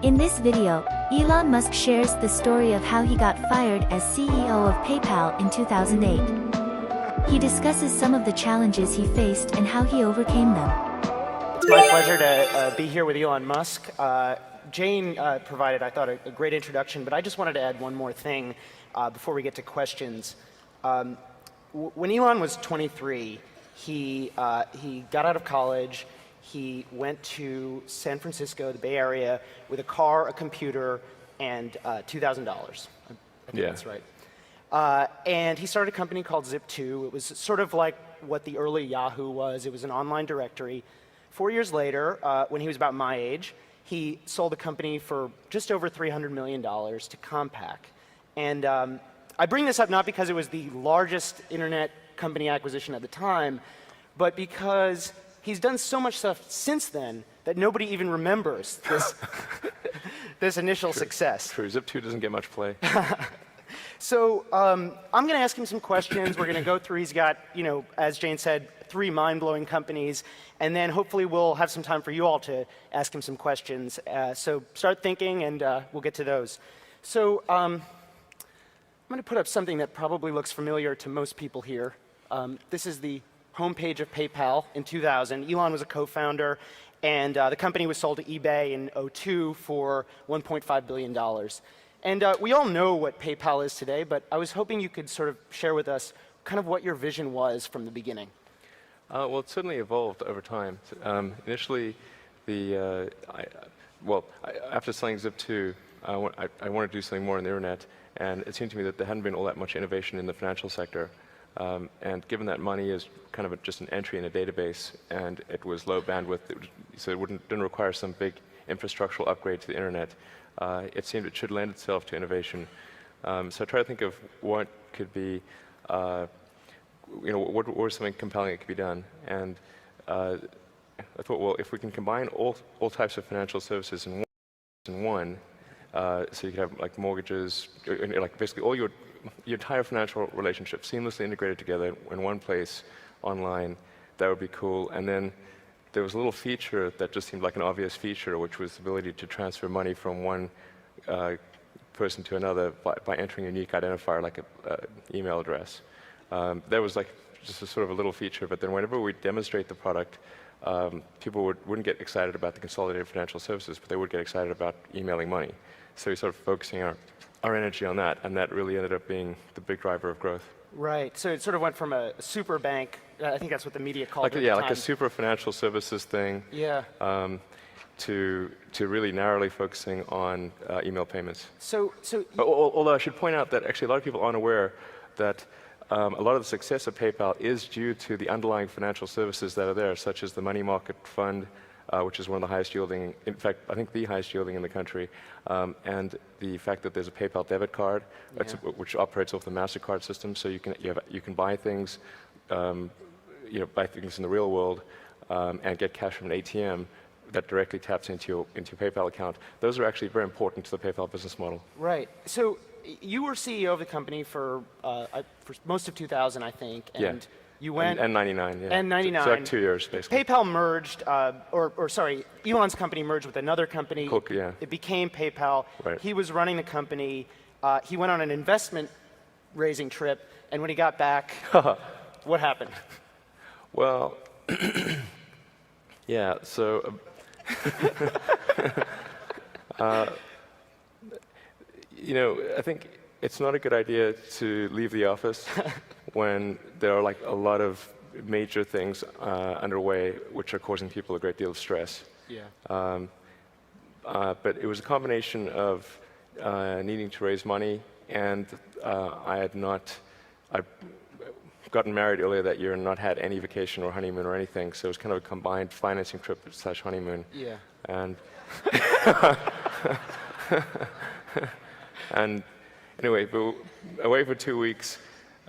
In this video, Elon Musk shares the story of how he got fired as CEO of PayPal in 2008. He discusses some of the challenges he faced and how he overcame them. It's my pleasure to be here with Elon Musk. Jane provided, I thought, a great introduction, but I just wanted to add one more thing before we get to questions. When Elon was 23, he got out of college. He went to San Francisco, the Bay Area, with a car, a computer, and $2,000. I think that's right. And he started a company called Zip2. It was sort of like what the early Yahoo was. It was an online directory. 4 years later, when he was about my age, he sold the company for just over $300 million to Compaq. And I bring this up not because it was the largest internet company acquisition at the time, but because he's done so much stuff since then that nobody even remembers this initial success. True, Zip2 doesn't get much play. So I'm going to ask him some questions. We're going to go through. He's got, as Jane said, 3 mind-blowing companies. And then hopefully we'll have some time for you all to ask him some questions. So start thinking, and we'll get to those. So I'm going to put up something that probably looks familiar to most people here. This is the homepage of PayPal in 2000. Elon was a co-founder, and the company was sold to eBay in 2002 for $1.5 billion. And we all know what PayPal is today, but I was hoping you could sort of share with us kind of what your vision was from the beginning. Well, it certainly evolved over time. Initially, after selling Zip2, I wanted to do something more on the internet, and it seemed to me that there hadn't been all that much innovation in the financial sector. And given that money is kind of just an entry in a database, and it was low bandwidth, so it didn't require some big infrastructural upgrade to the internet, it seemed it should lend itself to innovation. So I tried to think of what could be, what was something compelling that could be done. And I thought, well, if we can combine all types of financial services in one, so you could have like mortgages, like basically all your entire financial relationship seamlessly integrated together in one place online, that would be cool. And then there was a little feature that just seemed like an obvious feature, which was the ability to transfer money from one person to another by entering a unique identifier like an email address. That was like just a sort of a little feature, but then whenever we demonstrate the product, people wouldn't get excited about the consolidated financial services, but they would get excited about emailing money. So we started focusing our energy on that, and that really ended up being the big driver of growth. Right. So it sort of went from a super bank, I think that's what the media called it at the yeah, time. like a super financial services thing, yeah. To really narrowly focusing on email payments. So although I should point out that actually a lot of people aren't aware that a lot of the success of PayPal is due to the underlying financial services that are there, such as the money market fund, which is one of the highest yielding, in fact, I think the highest yielding in the country, and the fact that there's a PayPal debit card, which operates off the MasterCard system, so you can buy things, buy things in the real world, and get cash from an ATM that directly taps into your PayPal account. Those are actually very important to the PayPal business model. Right. So you were CEO of the company for most of 2000, I think, and yeah. You went and 99, yeah. And 99. So like 2 years, basically. PayPal merged, Elon's company merged with another company. Cool, yeah. It became PayPal. Right. He was running the company. He went on an investment raising trip, and when he got back, what happened? Well, yeah. So, I think it's not a good idea to leave the office when there are like a lot of major things underway which are causing people a great deal of stress. Yeah. But it was a combination of needing to raise money, and I'd gotten married earlier that year and not had any vacation or honeymoon or anything, so it was kind of a combined financing trip / honeymoon. Yeah. And and anyway, but away for 2 weeks,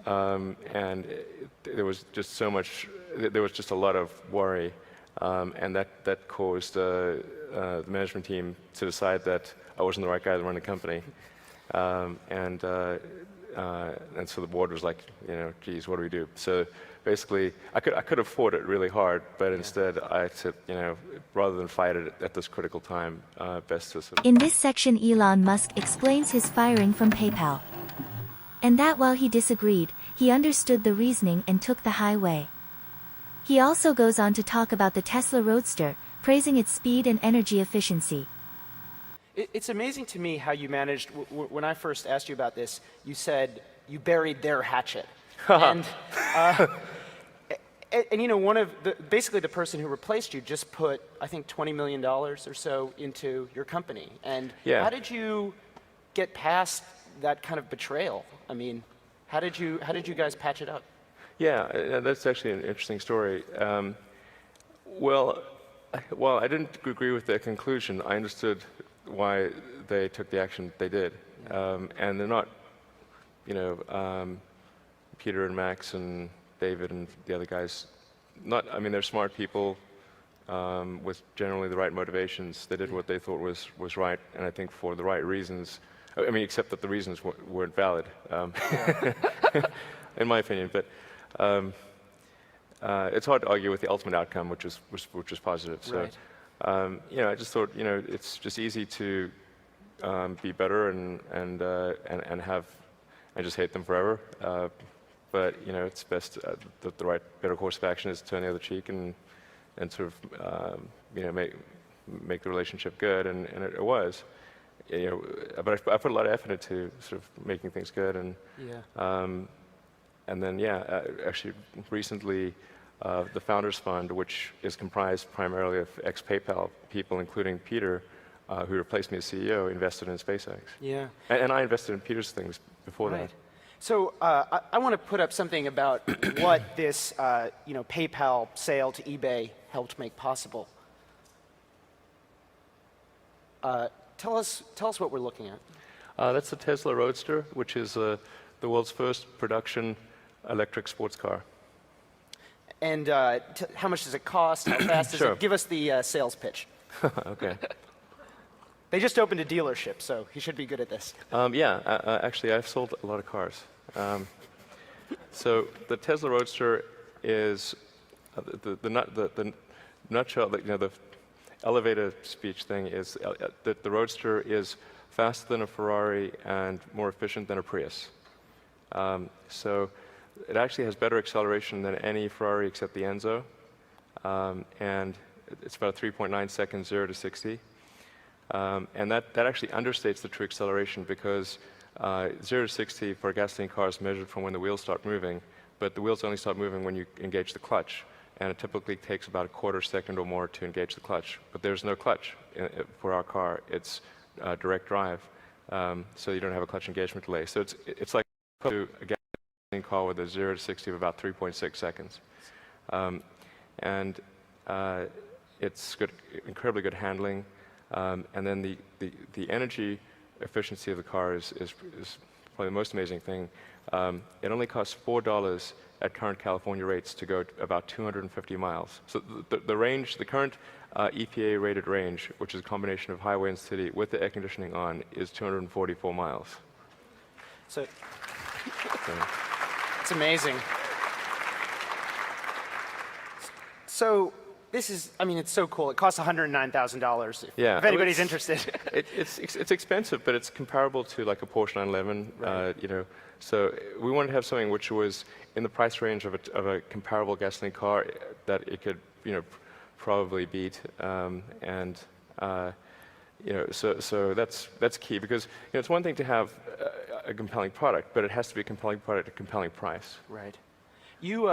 and there was just so much. There was just a lot of worry, and that caused the management team to decide that I wasn't the right guy to run the company, and so the board was like, geez, what do we do? So basically, I could have fought it really hard, but instead I said, rather than fight it at this critical time, best to sort of. In this section, Elon Musk explains his firing from PayPal. And that while he disagreed, he understood the reasoning and took the high way. He also goes on to talk about the Tesla Roadster, praising its speed and energy efficiency. It's amazing to me how you managed, when I first asked you about this, you said you buried their hatchet. and basically the person who replaced you just put, I think, $20 million or so into your company. And how did you get past that kind of betrayal? I mean, how did you guys patch it up? Yeah, that's actually an interesting story. Well, I didn't agree with their conclusion. I understood why they took the action they did. And they're not, Peter and Max and David and the other guys, they're smart people with generally the right motivations. They did what they thought was right, and I think for the right reasons. Except that the reasons weren't valid, in my opinion. But it's hard to argue with the ultimate outcome, which is positive. So, right. I just thought, it's just easy to be better and just hate them forever. But it's best the better course of action is to turn the other cheek and sort of make the relationship good, and it was. But I put a lot of effort into sort of making things good, and then actually recently. The Founders Fund, which is comprised primarily of ex-PayPal people, including Peter, who replaced me as CEO, invested in SpaceX. Yeah. And I invested in Peter's things before that. So I want to put up something about what this PayPal sale to eBay helped make possible. Tell us what we're looking at. That's the Tesla Roadster, which is the world's first production electric sports car. And how much does it cost? How fast is it? Give us the sales pitch. Okay. They just opened a dealership, so he should be good at this. Actually, I've sold a lot of cars. So the Tesla Roadster is the nutshell. The elevator speech thing is that the Roadster is faster than a Ferrari and more efficient than a Prius. So it actually has better acceleration than any Ferrari except the Enzo, and it's about 3.9 seconds 0 to 60. And that actually understates the true acceleration because 0 to 60 for a gasoline car is measured from when the wheels start moving, but the wheels only start moving when you engage the clutch, and it typically takes about a quarter second or more to engage the clutch. But there's no clutch for our car. It's direct drive, so you don't have a clutch engagement delay. So it's like to a gasoline car with a 0 to 60 of about 3.6 seconds. It's got incredibly good handling. And then the energy efficiency of the car is probably the most amazing thing. It only costs $4 at current California rates to go about 250 miles. So the range, the current EPA rated range, which is a combination of highway and city with the air conditioning on, is 244 miles. So it's amazing. So this is, it's so cool. It costs $109,000 if anybody's interested. It's expensive, but it's comparable to like a Porsche 911, right. So we wanted to have something which was in the price range of a comparable gasoline car that it could, probably beat. So that's key because it's one thing to have a compelling product, but it has to be a compelling product at a compelling price. Right. You,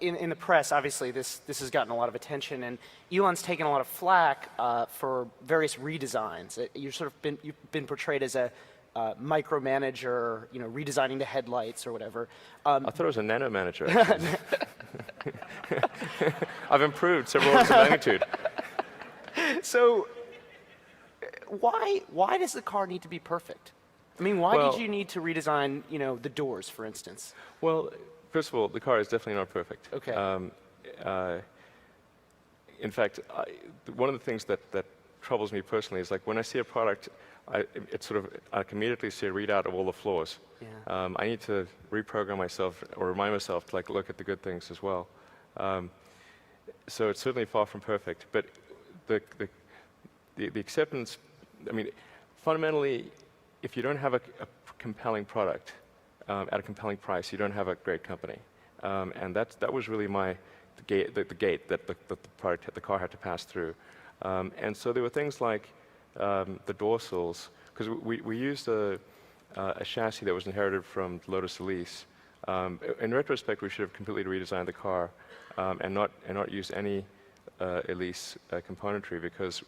in the press, obviously, this has gotten a lot of attention, and Elon's taken a lot of flack for various redesigns. You've been portrayed as a micromanager, redesigning the headlights or whatever. I thought it was a nano manager. I've improved several orders of magnitude. So, why does the car need to be perfect? Why did you need to redesign, the doors, for instance? Well, first of all, the car is definitely not perfect. Okay. In fact, one of the things that troubles me personally is like when I see a product, I can immediately see a readout of all the flaws. Yeah. I need to reprogram myself or remind myself to like look at the good things as well. So it's certainly far from perfect, but the acceptance, I mean, fundamentally, if you don't have a compelling product at a compelling price, you don't have a great company. And that was really the gate that the car had to pass through. And so there were things like the door sills, because we used a chassis that was inherited from Lotus Elise. In retrospect, we should have completely redesigned the car and not used any Elise componentry, because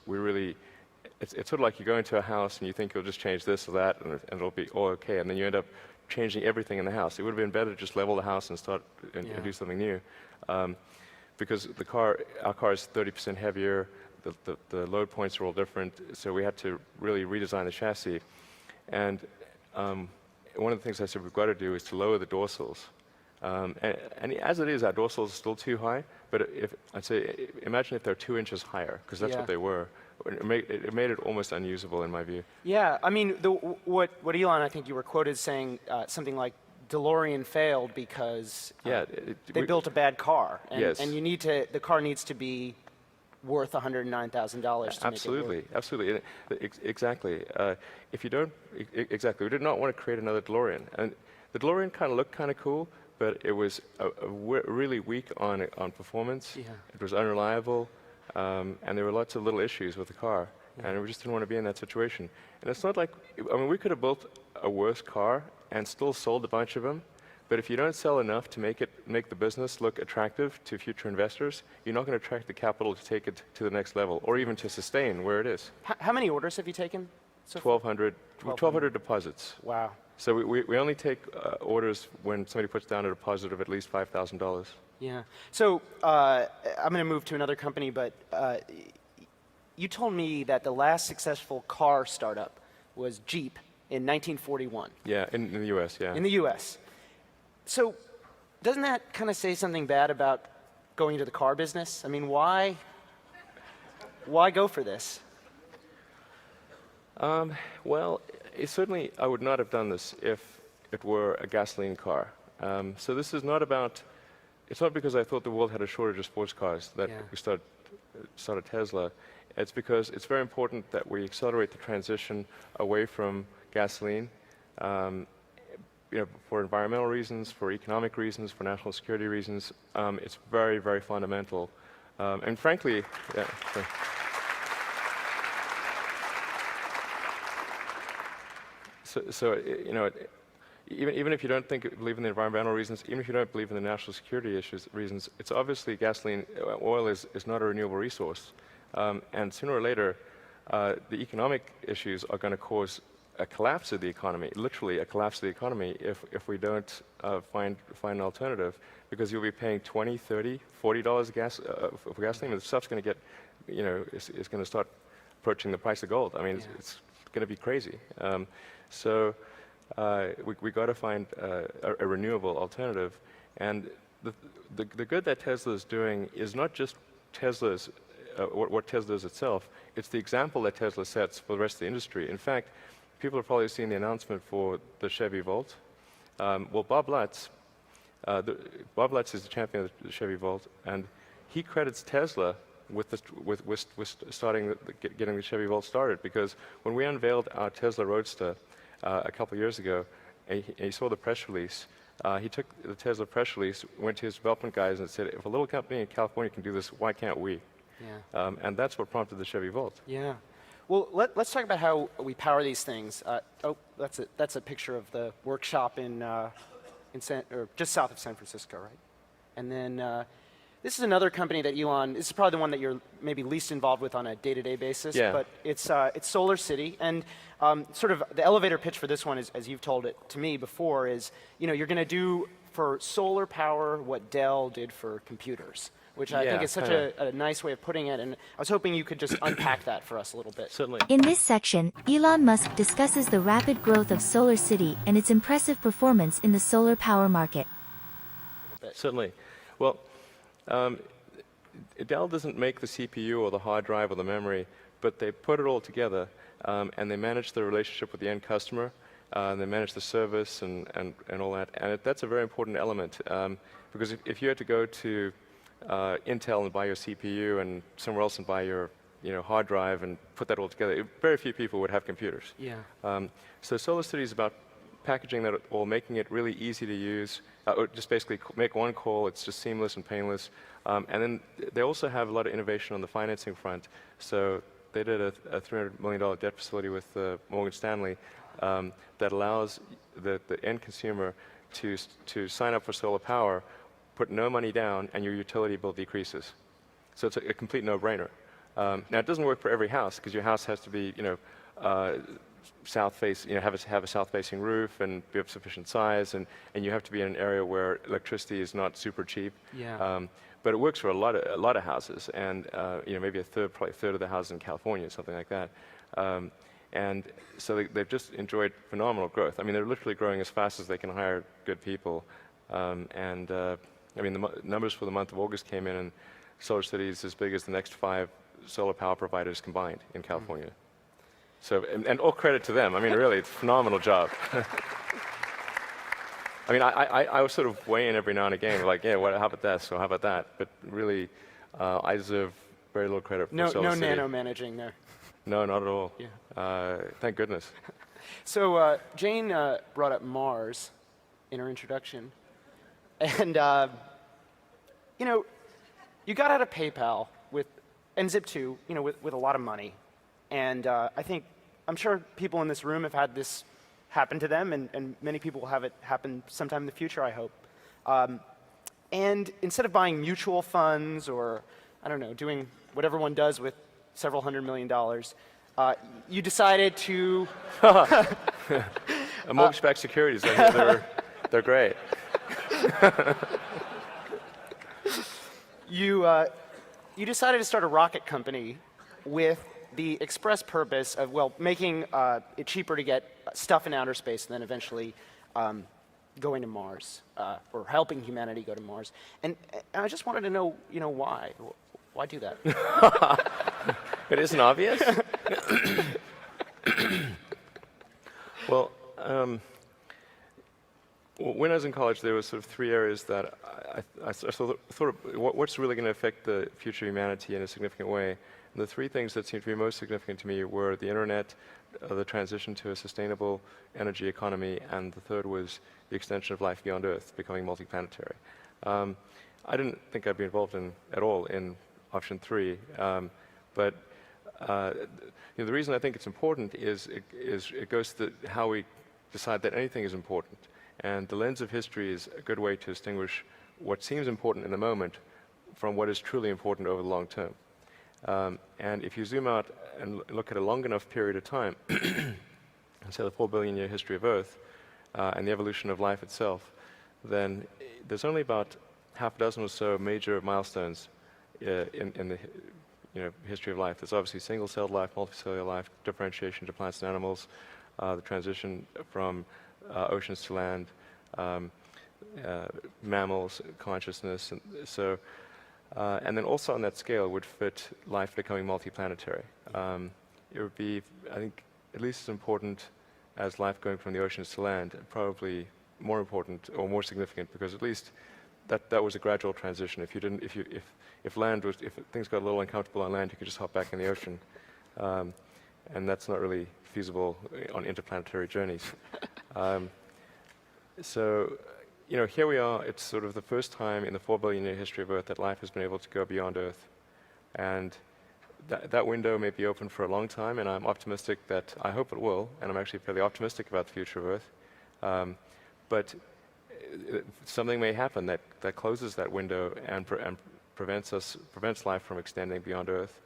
it's sort of like you go into a house and you think you'll just change this or that and it'll be all okay, and then you end up changing everything in the house. It would have been better to just level the house and start and do something new, because our car is 30% heavier. The load points are all different, so we had to really redesign the chassis. And one of the things I said we've got to do is to lower the door sills. And as it is, our door sills are still too high, but I'd say, imagine if they're 2 inches higher, because that's what they were. It made it almost unusable in my view. Yeah, I mean, what Elon, I think you were quoted saying something like, DeLorean failed because they built a bad car. And, and the car needs to be worth $109,000 to absolutely, make it work. Absolutely, exactly. If you don't, exactly, we did not want to create another DeLorean. And the DeLorean kind of looked kind of cool, but it was really weak on performance. Yeah. It was unreliable, and there were lots of little issues with the car. Yeah. And we just didn't want to be in that situation. And it's not like, I mean, we could have built a worse car and still sold a bunch of them, but if you don't sell enough to make the business look attractive to future investors, you're not going to attract the capital to take it to the next level, or even to sustain where it is. How many orders have you taken? So 1,200 deposits. Wow. So we only take orders when somebody puts down a deposit of at least $5,000. Yeah. So I'm going to move to another company, but you told me that the last successful car startup was Jeep in 1941. Yeah, in the U.S., yeah. In the U.S. So doesn't that kind of say something bad about going into the car business? I mean, why go for this? Well, certainly I would not have done this if it were a gasoline car. So this is not about, it's not because I thought the world had a shortage of sports cars that we started Tesla. It's because it's very important that we accelerate the transition away from gasoline, for environmental reasons, for economic reasons, for national security reasons. It's very, very fundamental. And frankly, even if you don't believe in the environmental reasons, even if you don't believe in the national security reasons, it's obviously oil is not a renewable resource. And sooner or later, the economic issues are going to cause a collapse of the economy, literally a collapse of the economy, if we don't find an alternative, because you'll be paying $20, $30, $40 for gasoline, and the stuff's going to get, it's going to start approaching the price of gold. I mean, it's going to be crazy. So we got to find a renewable alternative, and the good that Tesla is doing is not just Tesla's what Tesla is itself. It's the example that Tesla sets for the rest of the industry. In fact, people have probably seen the announcement for the Chevy Volt. Well, Bob Lutz is the champion of the Chevy Volt, and he credits Tesla with getting the Chevy Volt started, because when we unveiled our Tesla Roadster a couple years ago, and he saw the press release, he took the Tesla press release, went to his development guys and said, if a little company in California can do this, why can't we? Yeah. And that's what prompted the Chevy Volt. Yeah. Well, let's talk about how we power these things. That's a picture of the workshop just south of San Francisco, right? And then this is another company that Elon, this is probably the one that you're maybe least involved with on a day-to-day basis, but it's Solar City. And sort of the elevator pitch for this one is, as you've told it to me before, is you're going to do for solar power what Dell did for computers, which I think is such a nice way of putting it, and I was hoping you could just unpack that for us a little bit. Certainly. In this section, Elon Musk discusses the rapid growth of Solar City and its impressive performance in the solar power market. Certainly. Well, Dell doesn't make the CPU or the hard drive or the memory but they put it all together, and they manage the relationship with the end customer, and they manage the service and all that. And that's a very important element, because if you had to go to Intel and buy your CPU and somewhere else and buy your hard drive and put that all together, very few people would have computers. Yeah. So SolarCity is about packaging that all, making it really easy to use, or just basically make one call, it's just seamless and painless. And then they also have a lot of innovation on the financing front. So they did a $300 million debt facility with Morgan Stanley that allows the end consumer to sign up for solar power, put no money down, and your utility bill decreases. So it's a complete no-brainer. Now it doesn't work for every house, because your house has to be, have a south-facing roof and be of sufficient size, and you have to be in an area where electricity is not super cheap. Yeah. But it works for a lot of houses, and maybe probably a third of the houses in California, something like that. And so they've just enjoyed phenomenal growth. I mean, they're literally growing as fast as they can hire good people. The numbers for the month of August came in, and SolarCity is as big as the next 5 solar power providers combined in California. So, and all credit to them. I mean, really, it's a phenomenal job. I mean, I was sort of weigh in every now and again, like, yeah, how about this, or how about that? But really, I deserve very little credit for SolarCity. No nano-managing there. No, not at all. Yeah. Thank goodness. So Jane brought up Mars in her introduction. And, you got out of PayPal and Zip2, with a lot of money. And I'm sure people in this room have had this happen to them, and many people will have it happen sometime in the future, I hope. And instead of buying mutual funds or, I don't know, doing what one does with several $100 million, you decided to... Mortgage-backed securities, I hear they're great. You decided to start a rocket company with the express purpose of, making it cheaper to get stuff in outer space and then eventually going to Mars, or helping humanity go to Mars. And I just wanted to know, why? Why do that? It isn't obvious? Well, when I was in college, there were sort of 3 areas that I thought of what's really going to affect the future of humanity in a significant way. And the 3 things that seemed to be most significant to me were the internet, the transition to a sustainable energy economy, and the third was the extension of life beyond Earth, becoming multiplanetary. I didn't think I'd be involved at all in option 3, but the reason I think it's important is it goes to how we decide that anything is important. And the lens of history is a good way to distinguish what seems important in the moment from what is truly important over the long term. And if you zoom out and look at a long enough period of time, and say the 4 billion year history of Earth, and the evolution of life itself, then there's only about half a dozen or so major milestones in the history of life. There's obviously single-celled life, multicellular life, differentiation to plants and animals, the transition from oceans to land, mammals, consciousness, and then also on that scale would fit life becoming multiplanetary. It would be, I think, at least as important as life going from the oceans to land, and probably more important or more significant, because at least that was a gradual transition. If things got a little uncomfortable on land, you could just hop back in the ocean, and that's not really feasible on interplanetary journeys. So, here we are. It's sort of the first time in the 4 billion year history of Earth that life has been able to go beyond Earth, and that window may be open for a long time, and I'm optimistic that I hope it will, and I'm actually fairly optimistic about the future of Earth. But something may happen that closes that window and prevents life from extending beyond Earth,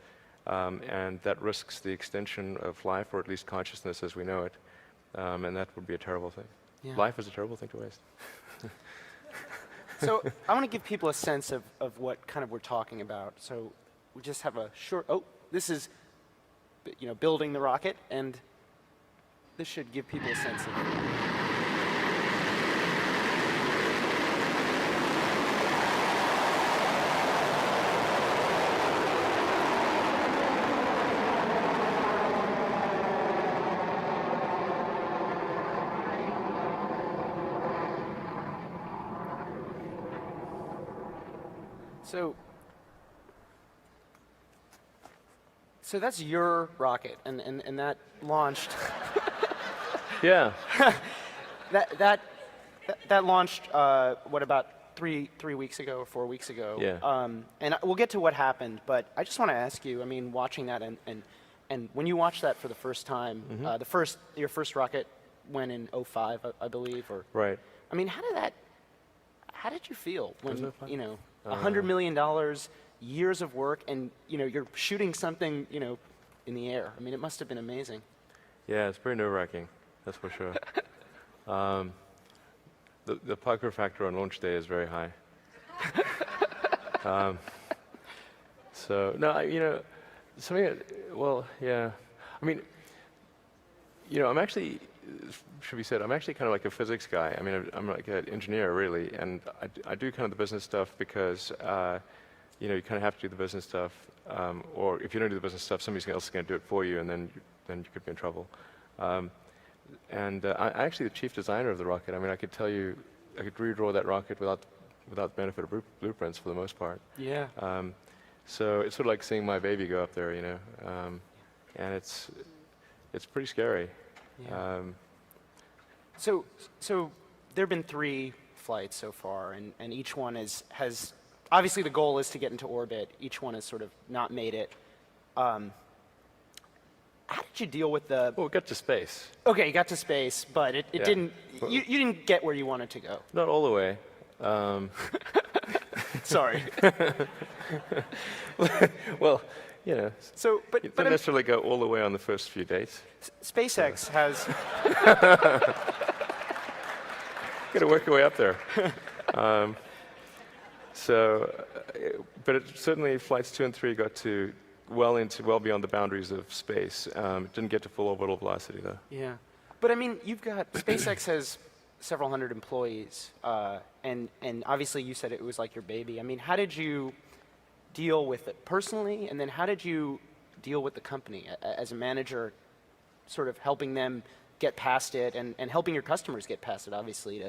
and that risks the extension of life, or at least consciousness as we know it, and that would be a terrible thing. Yeah. Life is a terrible thing to waste. So I want to give people a sense of what kind of we're talking about. So we just have a short, this is, building the rocket, and this should give people a sense of So that's your rocket, and that launched. Yeah. That launched. What about three weeks ago or 4 weeks ago? Yeah. And we'll get to what happened, but I just want to ask you. I mean, watching that and when you watched that for the first time, your first rocket went in '05, I believe, or Right. I mean, how did you feel when Was it fun? $100 million, years of work, and you're shooting something in the air? I mean, it must have been amazing. Yeah, it's pretty nerve-wracking, that's for sure. The pucker factor on launch day is very high. So no, well, yeah. I mean, I'm actually, should be said, I'm actually kind of like a physics guy. I mean, I'm like an engineer really, and I do kind of the business stuff because you kind of have to do the business stuff, or if you don't do the business stuff, somebody else is going to do it for you, and then you could be in trouble. I'm actually the chief designer of the rocket. I mean, I could tell you, I could redraw that rocket without the benefit of blueprints for the most part. Yeah. So it's sort of like seeing my baby go up there, and it's pretty scary. Yeah. So there have been 3 flights so far, and each one has obviously the goal is to get into orbit. Each one has sort of not made it. How did you deal with the? Well, we got to space. Okay, you got to space, but it Yeah. didn't. You didn't get where you wanted to go. Not all the way. Sorry. Well, So, but you don't necessarily go all the way on the first few dates. SpaceX has. Got to work your way up there. But it certainly flights 2 and 3 got to well beyond the boundaries of space. Didn't get to full orbital velocity though. Yeah, but I mean, you've got SpaceX has several hundred employees, and obviously you said it was like your baby. I mean, how did you deal with it personally, and then how did you deal with the company as a manager, sort of helping them get past it and helping your customers get past it, obviously,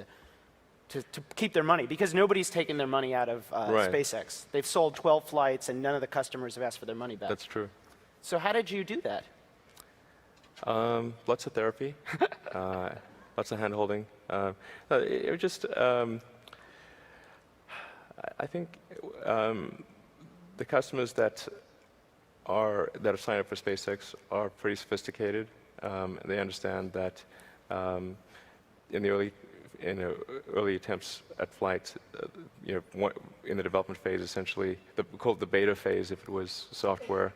to keep their money, because nobody's taken their money out of Right. SpaceX. They've sold 12 flights, and none of the customers have asked for their money back. That's true. So how did you do that? Lots of therapy, lots of hand-holding. It was just, I think the customers that have signed up for SpaceX are pretty sophisticated. They understand that in the early attempts at flight, in the development phase, essentially, we call it the beta phase if it was software,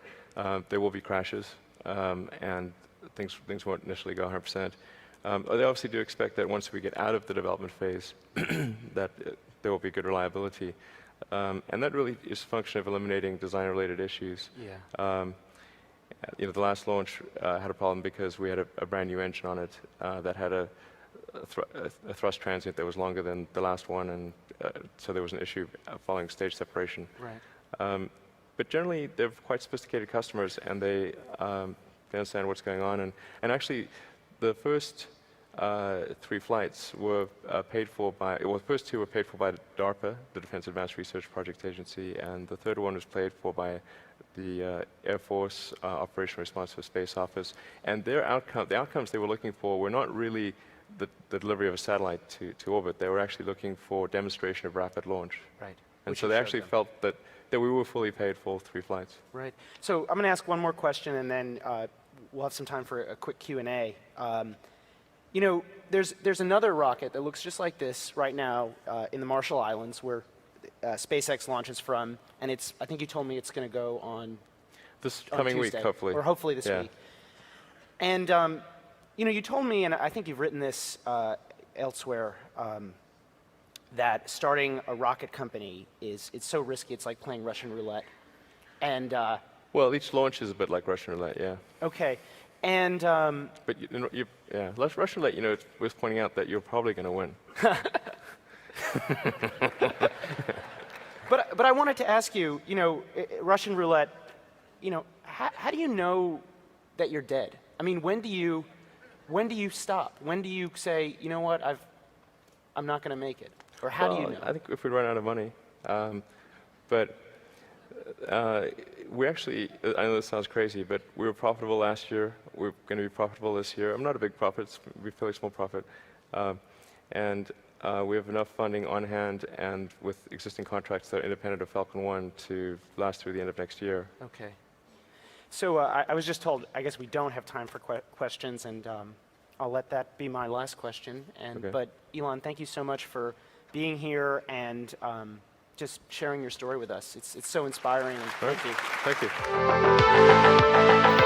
there will be crashes, and things won't initially go 100%. They obviously do expect that once we get out of the development phase, that there will be good reliability. And that really is a function of eliminating design-related issues. Yeah. The last launch had a problem because we had a brand new engine on it that had a thrust transient that was longer than the last one, and so there was an issue following stage separation. Right. But generally, they're quite sophisticated customers, and they understand what's going on. And actually, the first 3 flights were paid for by, well, the first 2 were paid for by DARPA, the Defense Advanced Research Project Agency, and the third one was paid for by the Air Force Operational Responsive Space Office. And the outcomes they were looking for were not really the delivery of a satellite to orbit. They were actually looking for demonstration of rapid launch. Right. And Which so you they showed actually them. felt that we were fully paid for 3 flights. Right. So I'm going to ask one more question, and then we'll have some time for a quick Q&A. There's another rocket that looks just like this right now in the Marshall Islands, where SpaceX launches from, and I think you told me it's going to go on This on coming Tuesday, week, hopefully. or hopefully this Yeah. week. And you told me, and I think you've written this elsewhere, that starting a rocket company it's so risky. It's like playing Russian roulette. And Well, each launch is a bit like Russian roulette, yeah. okay, and But Russian roulette, it's worth pointing out that you're probably going to win. but I wanted to ask you, Russian roulette, how do you know that you're dead? I mean, when do you stop? When do you say, you know what, I'm not going to make it? Or how do you know? I think if we run out of money, But we actually, I know this sounds crazy, but we were profitable last year. We're going to be profitable this year. I'm not a big profit, it's a fairly small profit. And we have enough funding on hand and with existing contracts that are independent of Falcon 1 to last through the end of next year. Okay. So I was just told, I guess we don't have time for questions, and I'll let that be my last question. And Okay. But Elon, thank you so much for being here and just sharing your story with us. It's so inspiring. And All right. thank you. Thank you.